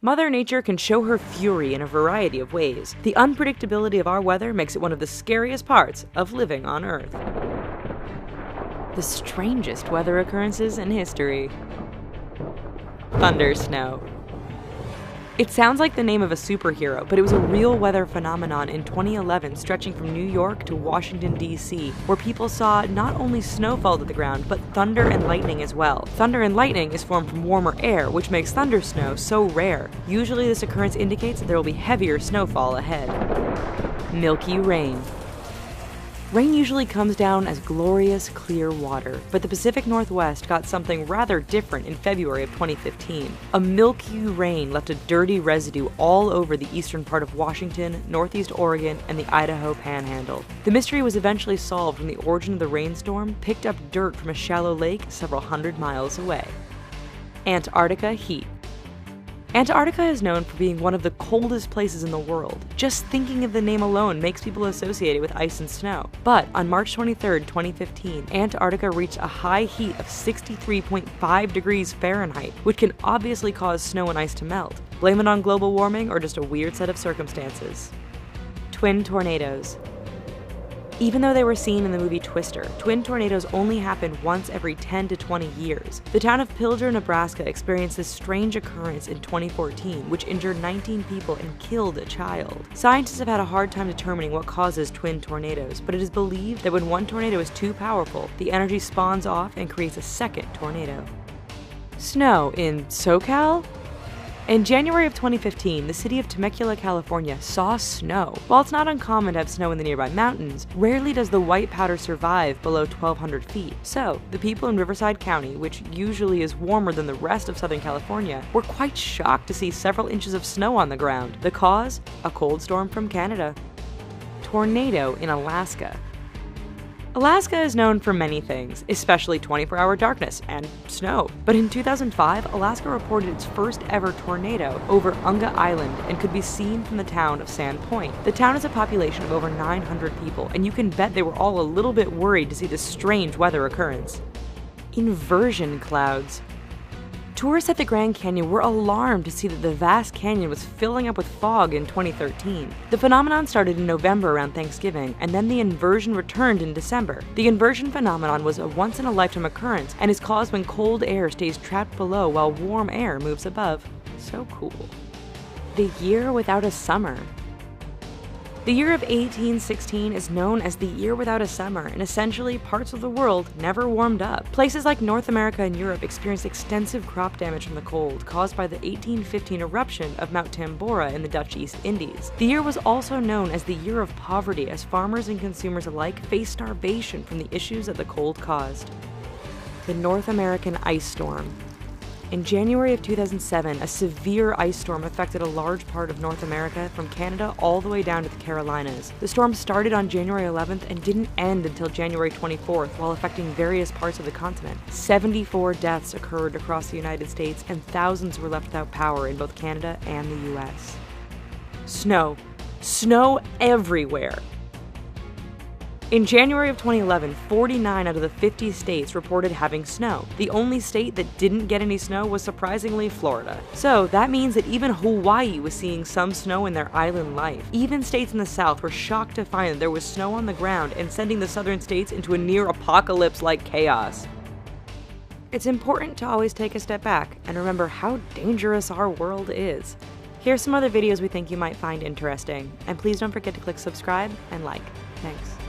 Mother Nature can show her fury in a variety of ways. The unpredictability of our weather makes it one of the scariest parts of living on Earth. The strangest weather occurrences in history. Thunder snow. It sounds like the name of a superhero, but it was a real weather phenomenon in 2011 stretching from New York to Washington, D.C., where people saw not only snow fall to the ground, but thunder and lightning as well. Thunder and lightning is formed from warmer air, which makes thunder snow so rare. Usually this occurrence indicates that there will be heavier snowfall ahead. Milky rain. Rain usually comes down as glorious, clear water, but the Pacific Northwest got something rather different in February of 2015. A milky rain left a dirty residue all over the eastern part of Washington, northeast Oregon, and the Idaho Panhandle. The mystery was eventually solved when the origin of the rainstorm picked up dirt from a shallow lake several hundred miles away. Antarctica heat. Antarctica is known for being one of the coldest places in the world. Just thinking of the name alone makes people associate it with ice and snow. But on March 23, 2015, Antarctica reached a high heat of 63.5 degrees Fahrenheit, which can obviously cause snow and ice to melt. Blame it on global warming or just a weird set of circumstances. Twin tornadoes. Even though they were seen in the movie Twister, twin tornadoes only happen once every 10 to 20 years. The town of Pilger, Nebraska experienced this strange occurrence in 2014, which injured 19 people and killed a child. Scientists have had a hard time determining what causes twin tornadoes, but it is believed that when one tornado is too powerful, the energy spawns off and creates a second tornado. Snow in SoCal? In January of 2015, the city of Temecula, California saw snow. While it's not uncommon to have snow in the nearby mountains, rarely does the white powder survive below 1,200 feet. So, the people in Riverside County, which usually is warmer than the rest of Southern California, were quite shocked to see several inches of snow on the ground. The cause? A cold storm from Canada. Tornado in Alaska. Alaska is known for many things, especially 24-hour darkness and snow. But in 2005, Alaska reported its first ever tornado over Unga Island and could be seen from the town of Sand Point. The town has a population of over 900 people, and you can bet they were all a little bit worried to see this strange weather occurrence. Inversion clouds. Tourists at the Grand Canyon were alarmed to see that the vast canyon was filling up with fog in 2013. The phenomenon started in November around Thanksgiving, and then the inversion returned in December. The inversion phenomenon was a once-in-a-lifetime occurrence and is caused when cold air stays trapped below while warm air moves above. So cool. The year without a summer. The year of 1816 is known as the year without a summer, and essentially parts of the world never warmed up. Places like North America and Europe experienced extensive crop damage from the cold, caused by the 1815 eruption of Mount Tambora in the Dutch East Indies. The year was also known as the year of poverty, as farmers and consumers alike faced starvation from the issues that the cold caused. The North American ice storm. In January of 2007, a severe ice storm affected a large part of North America from Canada all the way down to the Carolinas. The storm started on January 11th and didn't end until January 24th while affecting various parts of the continent. 74 deaths occurred across the United States and thousands were left without power in both Canada and the US. Snow. Snow everywhere. In January of 2011, 49 out of the 50 states reported having snow. The only state that didn't get any snow was surprisingly Florida. So that means that even Hawaii was seeing some snow in their island life. Even states in the South were shocked to find that there was snow on the ground and sending the southern states into a near apocalypse-like chaos. It's important to always take a step back and remember how dangerous our world is. Here's some other videos we think you might find interesting, and please don't forget to click subscribe and like. Thanks.